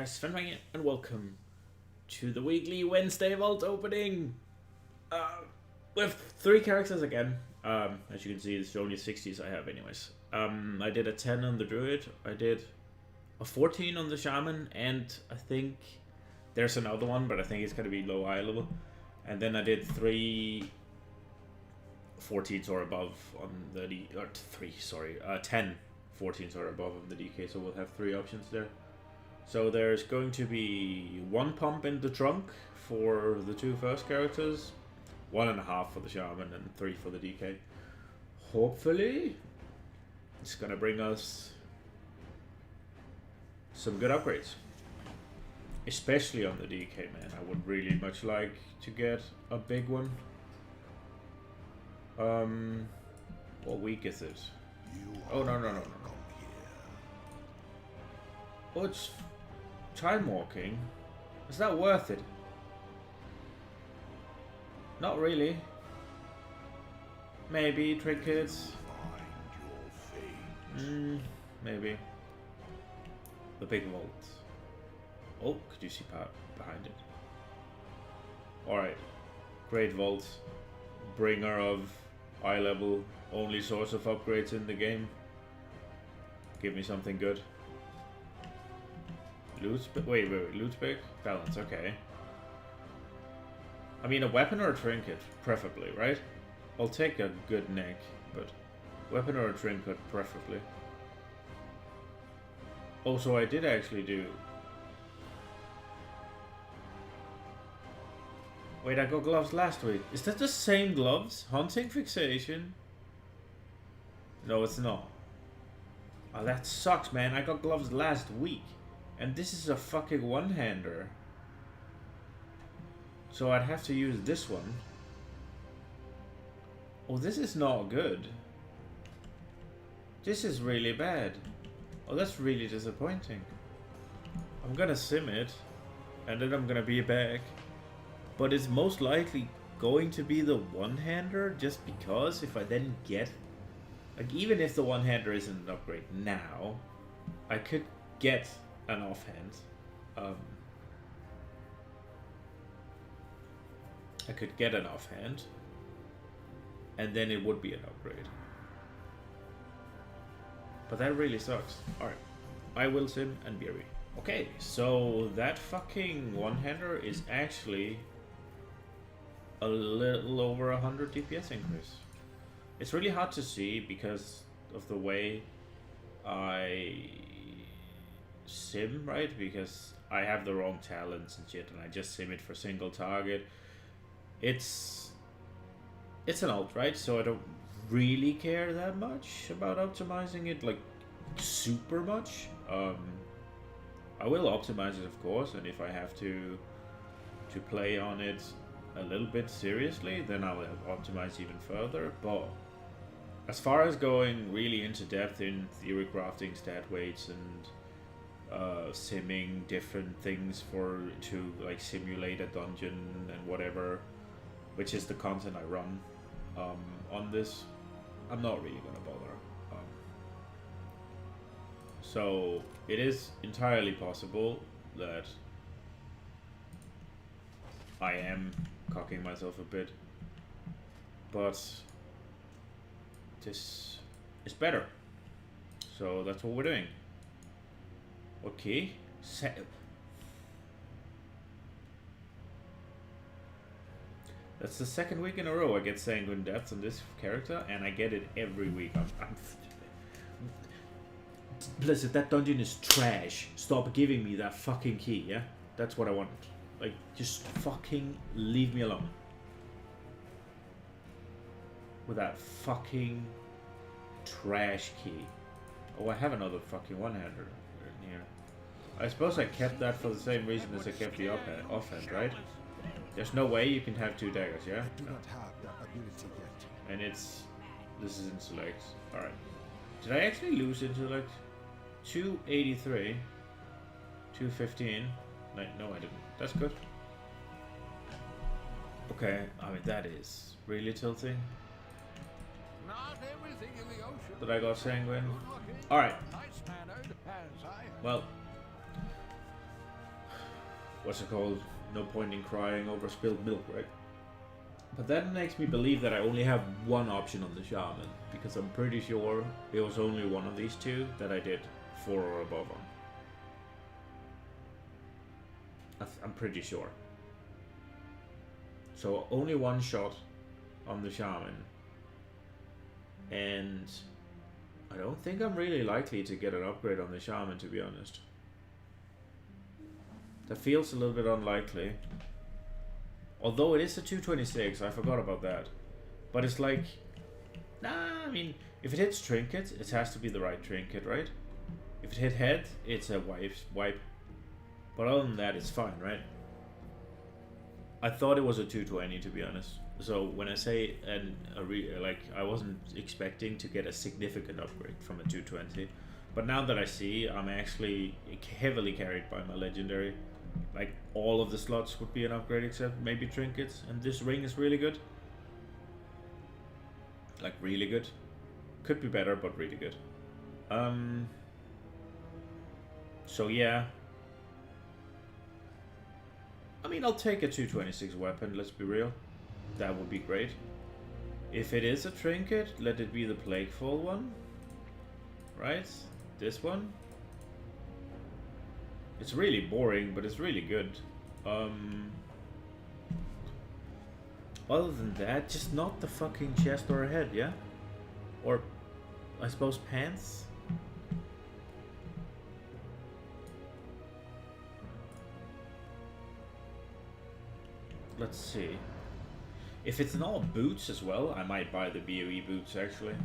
guys, Fensmarken, and welcome to the weekly Wednesday vault opening. With 3 characters again. As you can see, it's only 60s I have anyways. I did a 10 on the druid, I did a 14 on the shaman, and I think there's another one, but I think it's gonna be low eye level. And then I did 3 14s or above on the 10 14s or above on the DK, so we'll have 3 options there. So there's going to be 1 pump in the trunk for the 2 first characters, 1.5 for the shaman, and 3 for the DK. Hopefully, it's gonna bring us some good upgrades. Especially on the DK, man. I would really much like to get a big one. What week is it? Oh, no. Oh, it's time walking. Is that worth it? Not really. Maybe trinkets. Maybe. The big vault. Oh, could you see behind it? Alright. Great vault. Bringer of eye level. Only source of upgrades in the game. Give me something good. Loot, wait, loot pick? Balance, okay. I mean, a weapon or a trinket, preferably, right? I'll take a good neck, but weapon or a trinket, preferably. Oh, so I did actually do... Wait, I got gloves last week. Is that the same gloves? Hunting fixation? No, it's not. Oh, that sucks, man. I got gloves last week. And this is a fucking one-hander. So I'd have to use this one. Oh, this is not good. This is really bad. Oh, that's really disappointing. I'm gonna sim it. And then I'm gonna be back. But it's most likely going to be the one-hander. Just because if I then get... Like, even if the one-hander isn't an upgrade now, I could get an offhand. I could get an offhand, and then it would be an upgrade. But that really sucks. Alright, I will sim and be ready. Okay, so that fucking one-hander is actually a little over 100 DPS increase. It's really hard to see because of the way I sim, right? Because I have the wrong talents and shit, and I just sim it for single target. It's an alt, right? So I don't really care that much about optimizing it, like super much. I will optimize it, of course, and if I have to play on it a little bit seriously, then I'll optimize even further. But as far as going really into depth in theory crafting, stat weights, and simming different things to like simulate a dungeon and whatever, which is the content I run on this, I'm not really gonna bother. So it is entirely possible that I am cocking myself a bit, but this is better. So that's what we're doing. Okay, that's the 2nd week in a row I get sanguine deaths on this character, and I get it every week. Blizzard, that dungeon is trash. Stop giving me that fucking key, yeah? That's what I want. Like, just fucking leave me alone. With that fucking trash key. Oh, I have another fucking one-hander in here. I suppose I kept that for the same reason as I kept the offhand, right? There's no way you can have 2 daggers, yeah? No. And this is in select. Alright. Did I actually lose intellect? 283. 215. No, I didn't. That's good. Okay, I mean, that is really tilting. That I got sanguine. Alright. Well, what's it called? No point in crying over spilled milk, right? But that makes me believe that I only have one option on the shaman, because I'm pretty sure it was only one of these two that I did 4 or above on. I'm pretty sure. So only one shot on the shaman, and I don't think I'm really likely to get an upgrade on the shaman, to be honest. That feels a little bit unlikely. Although it is a 226, I forgot about that. But it's like, nah, I mean, if it hits trinket, it has to be the right trinket, right? If it hit head, it's a wipe. But other than that, it's fine, right? I thought it was a 220, to be honest. So when I say like, I wasn't expecting to get a significant upgrade from a 220. But now that I see, I'm actually heavily carried by my legendary. Like, all of the slots would be an upgrade except maybe trinkets, and this ring is really good. Like, really good. Could be better, but really good. So yeah. I mean, I'll take a 226 weapon, let's be real. That would be great. If it is a trinket, let it be the Plaguefall one. Right? This one. It's really boring, but it's really good. Other than that, just not the fucking chest or a head, yeah? Or, I suppose, pants? Let's see. If it's not boots as well, I might buy the BOE boots, actually.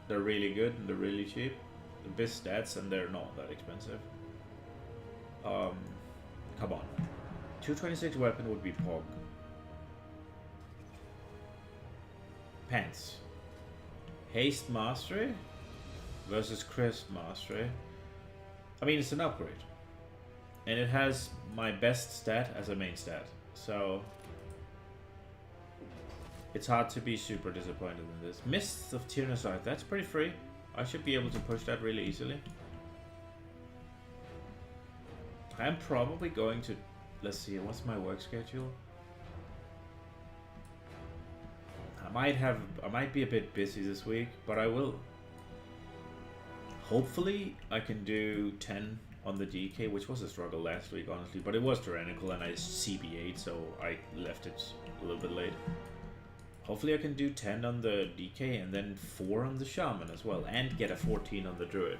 They're really good and they're really cheap. The best stats, and they're not that expensive. Come on. 226 weapon would be Pog. Pants. Haste Mastery versus Crest Mastery. I mean, it's an upgrade. And it has my best stat as a main stat. So it's hard to be super disappointed in this. Mists of Tyrannosaurus, that's pretty free. I should be able to push that really easily. I'm probably going to, let's see, what's my work schedule? I might be a bit busy this week, but I will. Hopefully I can do 10 on the DK, which was a struggle last week, honestly, but it was tyrannical and I CB'd, so I left it a little bit late. Hopefully I can do 10 on the DK and then 4 on the shaman as well, and get a 14 on the druid.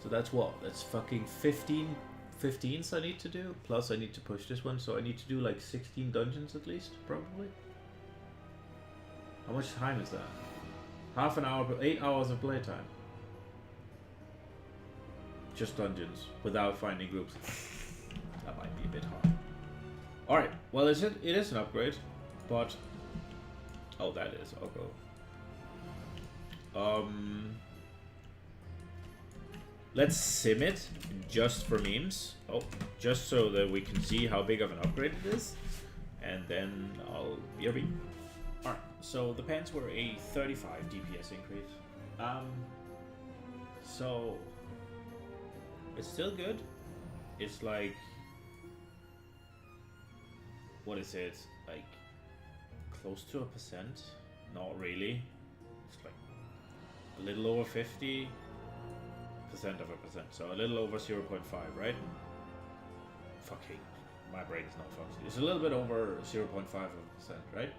So that's what? That's fucking 15s I need to do, plus I need to push this one, so I need to do like 16 dungeons at least, probably. How much time is that? Half an hour, 8 hours of playtime. Just dungeons, without finding groups. That might be a bit hard. Alright, well it is an upgrade, but... Oh, that is, I'll go. Let's sim it, just for memes. Oh, just so that we can see how big of an upgrade it is. And then I'll BRB. Alright, so the pants were a 35 DPS increase. So... It's still good. It's like... What is it? Like... Close to 1%? Not really. It's like... A little over 50% of a percent. So a little over 0.5, right? Fucking... My brain is not functioning. It's a little bit over 0.5%, right?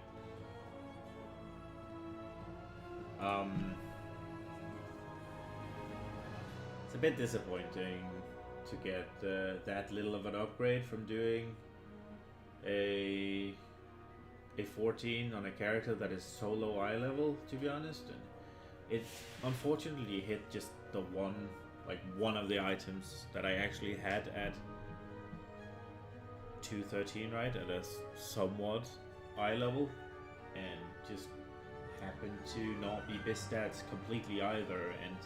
It's a bit disappointing to get that little of an upgrade from doing a 14 on a character that is so low eye level, to be honest. And it unfortunately hit just the one of the items that I actually had at 213, right, at a somewhat eye level, and just happened to not be best stats completely either. And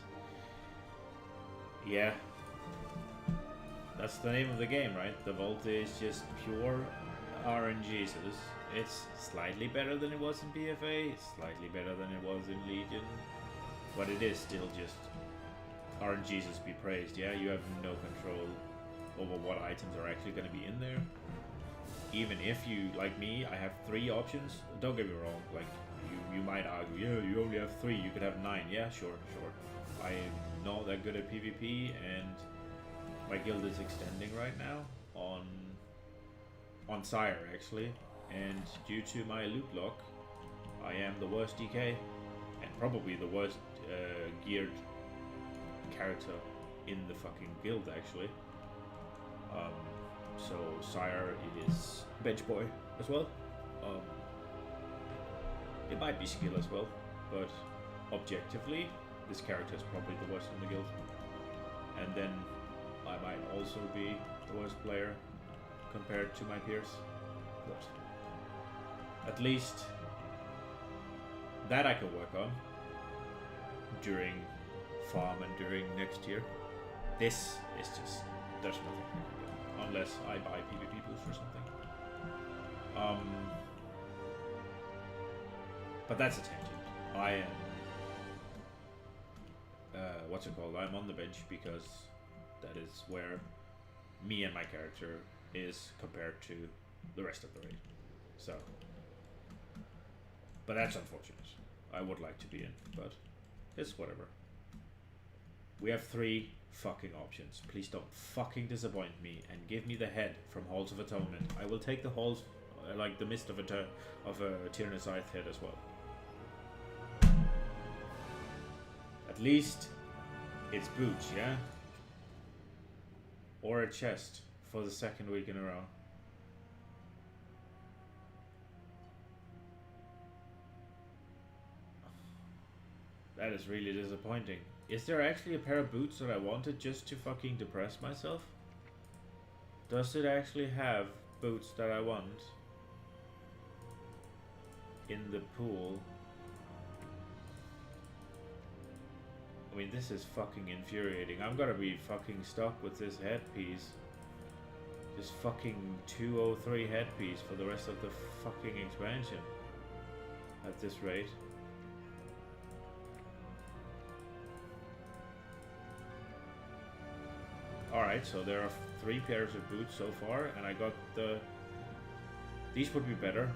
yeah, that's the name of the game, right? The Volt is just pure RNG, so it's slightly better than it was in BFA, slightly better than it was in Legion, but it is still just RNGesus be praised. Yeah, you have no control over what items are actually going to be in there. even if you, like me, I have 3 options. Don't get me wrong, like, you might argue, yeah, you only have 3, you could have 9. Yeah, sure. I'm not that good at PvP, and my guild is extending right now on Sire, actually. And due to my loot lock, I am the worst DK, and probably the worst geared character in the fucking guild, actually. So Sire is bench boy as well. It might be skill as well, but objectively, this character is probably the worst in the guild. And then I might also be the worst player compared to my peers. But at least that I can work on during farm and during next year. This is just, there's nothing I can do unless I buy PvP boost or something. But that's a tangent. I am what's it called? I'm on the bench because that is where me and my character is compared to the rest of the raid. So, but that's unfortunate. I would like to be in, but it's whatever. We have 3 fucking options. Please don't fucking disappoint me and give me the head from Halls of Atonement. I will take the halls, like the mist of a Tyrannosaurus head as well. At least it's boots, yeah? Or a chest for the 2nd week in a row. That is really disappointing. Is there actually a pair of boots that I wanted just to fucking depress myself? Does it actually have boots that I want in the pool? I mean, this is fucking infuriating. I'm gonna be fucking stuck with this headpiece. This fucking 203 headpiece for the rest of the fucking expansion. At this rate. Alright, so there are 3 pairs of boots so far, and I got the... These would be better.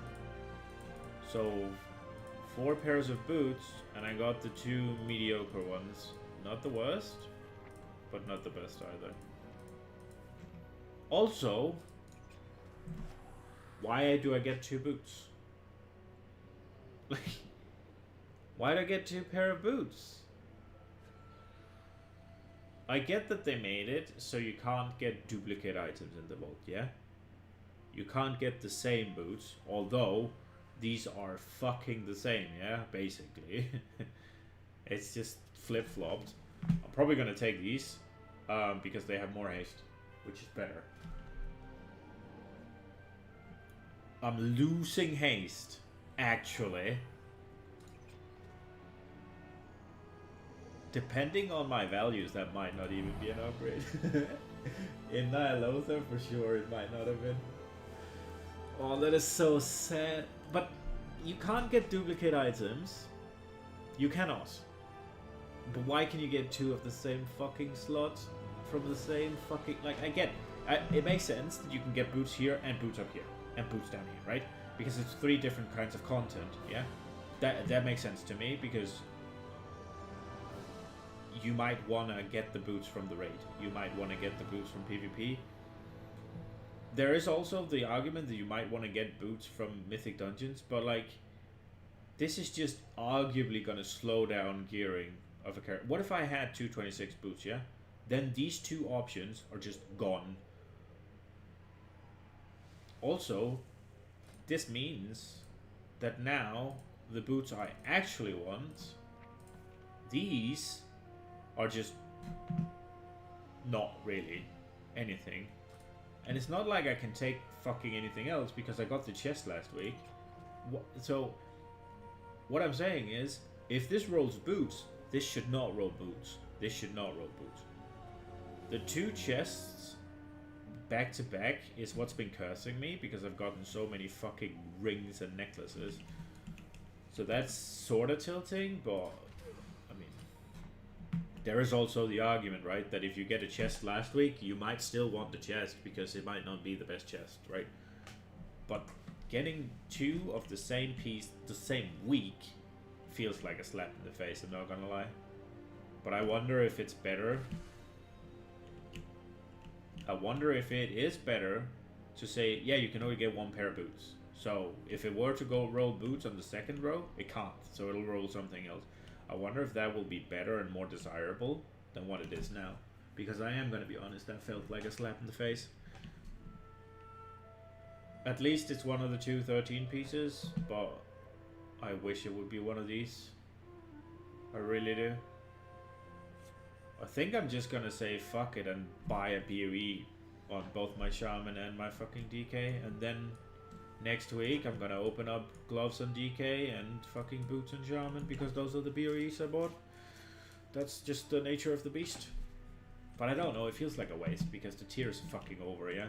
So, 4 pairs of boots, and I got the 2 mediocre ones. Not the worst, but not the best either. Also, why do I get 2 boots? Like, why do I get 2 pair of boots? I get that they made it so you can't get duplicate items in the vault, yeah? You can't get the same boots, although these are fucking the same, yeah? Basically. It's just flip-flopped. I'm probably gonna take these, because they have more haste, which is better. I'm losing haste, actually. Depending on my values, that might not even be an upgrade. In Nyalotha, for sure, it might not have been. Oh, that is so sad. But you can't get duplicate items. You cannot. But why can you get 2 of the same fucking slot from the same fucking... Like, I get... it makes sense that you can get boots here and boots up here. And boots down here, right? Because it's 3 different kinds of content, yeah? That makes sense to me, because... You might want to get the boots from the raid. You might want to get the boots from PvP. There is also the argument that you might want to get boots from Mythic Dungeons, but like, this is just arguably going to slow down gearing of a character. What if I had 226 boots, yeah? Then these 2 options are just gone. Also, this means that now the boots I actually want, these are just not really anything. And it's not like I can take fucking anything else because I got the chest last week. So, what I'm saying is, if this rolls boots, this should not roll boots. This should not roll boots. The 2 chests back to back is what's been cursing me because I've gotten so many fucking rings and necklaces. So that's sort of tilting, but there is also the argument, right, that if you get a chest last week, you might still want the chest because it might not be the best chest, right? but getting 2 of the same piece the same week feels like a slap in the face, I'm not gonna lie. But I wonder if it's better. I wonder if it is better to say, yeah, you can only get 1 pair of boots. So if it were to go roll boots on the second row, it can't. So it'll roll something else. I wonder if that will be better and more desirable than what it is now. Because I am going to be honest, that felt like a slap in the face. At least it's one of the 2 13 pieces, but I wish it would be one of these. I really do. I think I'm just gonna say fuck it and buy a BOE on both my Shaman and my fucking DK, and then next week I'm gonna open up gloves on DK and fucking boots on Shaman, because those are the BOEs I bought. That's just the nature of the beast. But I don't know, it feels like a waste because the tier is fucking over, yeah?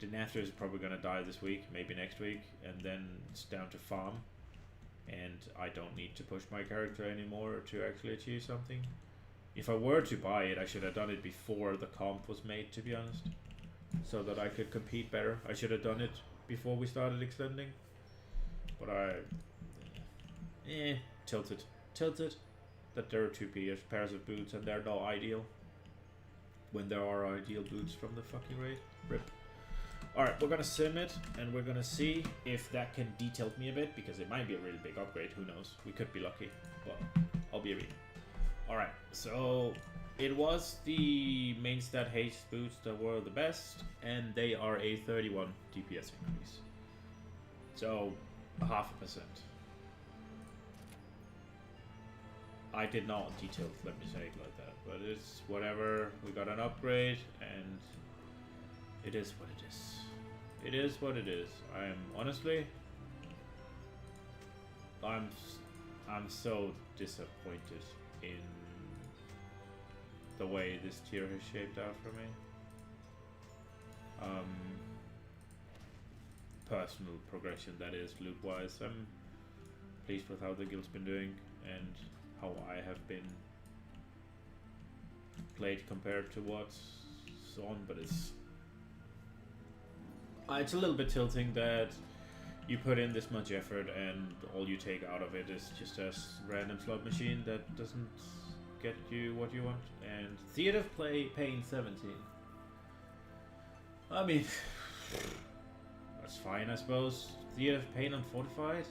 The Nether is probably gonna die this week, maybe next week, and then it's down to farm. And I don't need to push my character anymore to actually achieve something. If I were to buy it, I should have done it before the comp was made, to be honest. So that I could compete better. I should have done it before we started extending. But tilted. Tilted that there are 2 pairs of boots and they're not ideal. When there are ideal boots from the fucking raid. RIP. Alright, we're gonna sim it and we're gonna see if that can detail me a bit, because it might be a really big upgrade, who knows. We could be lucky, but I'll be a read. Alright, so it was the main stat haste boots that were the best, and they are a 31 DPS increase. So, 0.5%. I did not detail, let me say it like that, but it's whatever. We got an upgrade, and it is what it is. It is what it is. Honestly, I'm so disappointed in the way this tier has shaped out for me. Personal progression, that is, loot wise. I'm pleased with how the guild's been doing and how I have been played compared to what's on, but it's a little bit tilting that you put in this much effort and all you take out of it is just a random slot machine that doesn't get you what you want. And Theater of paying 17. I mean, that's fine, I suppose. Theater of Pain Unfortified.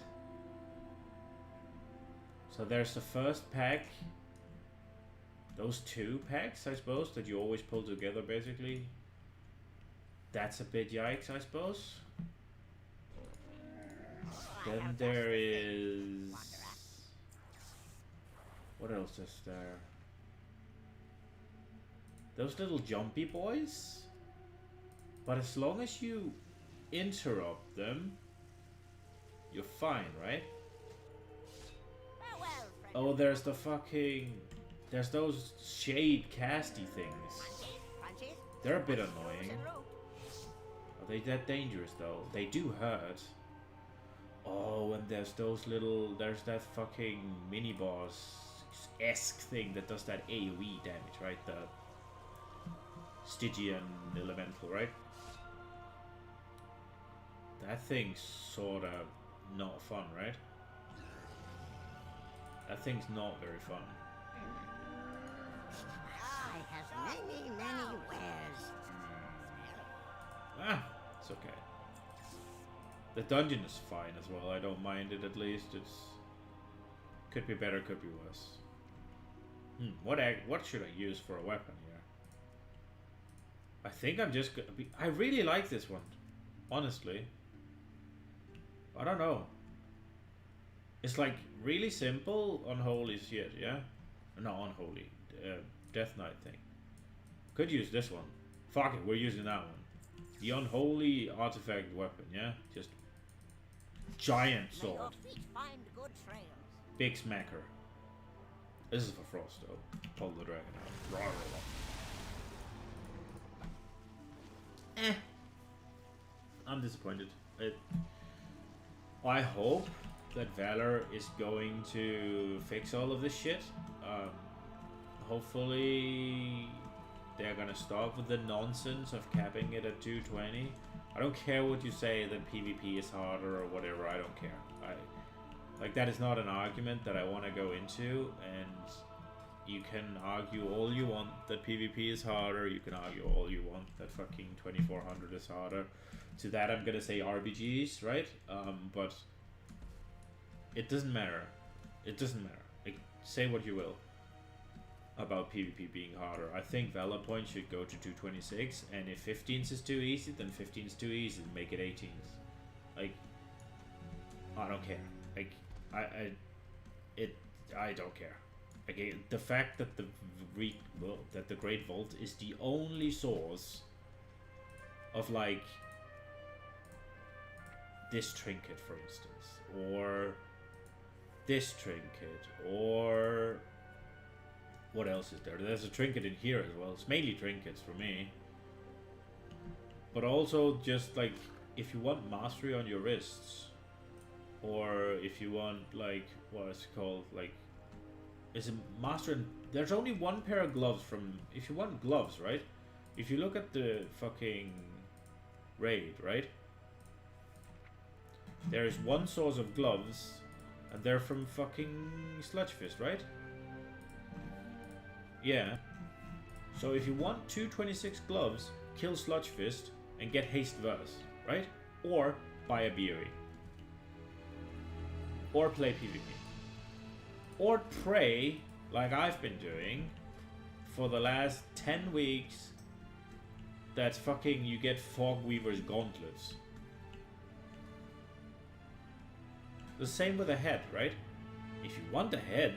So there's the first pack. Those 2 packs, I suppose, that you always pull together, basically. That's a bit yikes, I suppose. Then there is... what else is there? Those little jumpy boys? But as long as you interrupt them, you're fine, right? Oh, there's the fucking... there's those shade casty things. They're a bit annoying. Are they that dangerous though? They do hurt. Oh, and there's those little... there's that fucking mini-boss-esque thing that does that AoE damage, right? The Stygian Elemental, right? That thing's sorta not fun, right? That thing's not very fun. I have many, many wares. Ah, it's okay. The dungeon is fine as well. I don't mind it, at least. It's could be better, could be worse. What should I use for a weapon here? I think I'm just gonna be... I really like this one, honestly. I don't know. It's like really simple, unholy shit, yeah? No, unholy. Death Knight thing. Could use this one. Fuck it, we're using that one. The unholy artifact weapon, yeah? Just giant sword. Big smacker. This is for Frost though. Pull the dragon out. Rawr, rawr. I'm disappointed. I hope that Valor is going to fix all of this shit. Hopefully they're gonna stop with the nonsense of capping it at 220 I don't care what you say that PvP is harder or whatever. I don't care. Like, that is not an argument that I want to go into, and you can argue all you want that PvP is harder. You can argue all you want that fucking 2400 is harder. To that, I'm gonna say RBGs, right? But it doesn't matter. It doesn't matter. Like, say what you will about PvP being harder. I think Valor Point should go to 226, and if 15s is too easy, then 15 is too easy. Make it 18s. Like, I don't care. Like, I don't care. Okay, the fact that the Great Vault is the only source of, like, this trinket, for instance, or this trinket, or what else is there? There's a trinket in here as well. It's mainly trinkets for me, but also just like if you want mastery on your wrists, or if you want, like, what is it called, like, is it master? There's only one pair of gloves from, if you want gloves, right? If you look at the fucking raid, right? There is one source of gloves, and they're from fucking Sludgefist, right? Yeah. So if you want 226 gloves, kill Sludgefist and get haste verse, right? Or buy a BOE. Or play PvP. Or pray, like I've been doing, for the last 10 weeks, that fucking you get Fogweaver's gauntlets. The same with a head, right? If you want a head,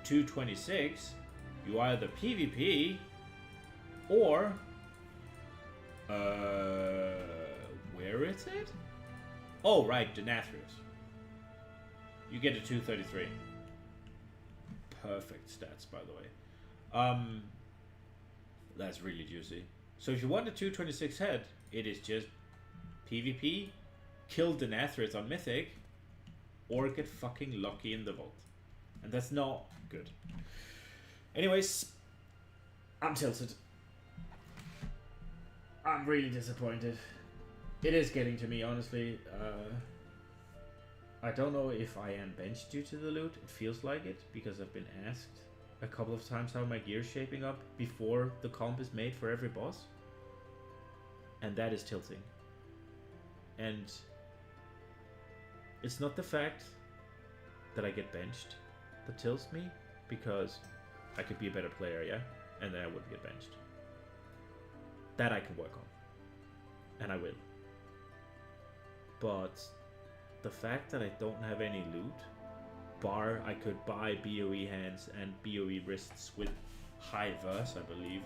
226, you either PvP, or... where is it? Oh, right, Denathrius. You get a 233. Perfect stats, by the way. That's really juicy. So if you want a 226 head, it is just PvP, kill Denathrius on Mythic, or get fucking lucky in the vault. And that's not good. Anyways, I'm tilted. I'm really disappointed. It is getting to me, honestly. I don't know if I am benched due to the loot. It feels like it, because I've been asked a couple of times how my gear's shaping up before the comp is made for every boss. And that is tilting. And it's not the fact that I get benched that tilts me, because I could be a better player, yeah? And then I wouldn't get benched. That I can work on. And I will. But the fact that I don't have any loot, bar I could buy BOE hands and BOE wrists with high verse, I believe,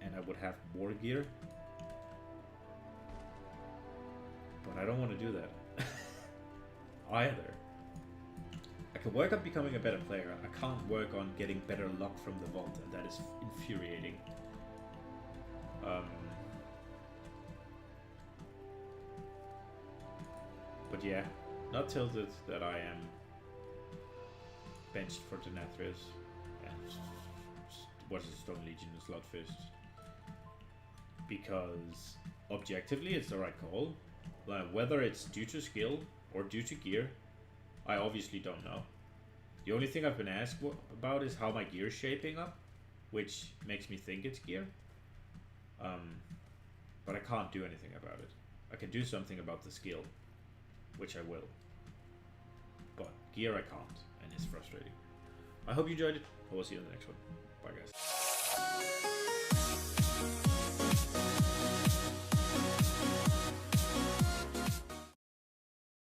and I would have more gear, but I don't want to do that either. I can work on becoming a better player. I can't work on getting better luck from the vault, and that is infuriating. But yeah, not tilted that I am benched for Denathrius and what is it, Stone Legion and Sludfist, because objectively it's the right call. Like, whether it's due to skill or due to gear, I obviously don't know. The only thing I've been asked about is how my gear is shaping up, which makes me think it's gear. But I can't do anything about it. I can do something about the skill, which I will. But gear I can't, and it's frustrating. I hope you enjoyed it. I will see you in the next one. Bye guys.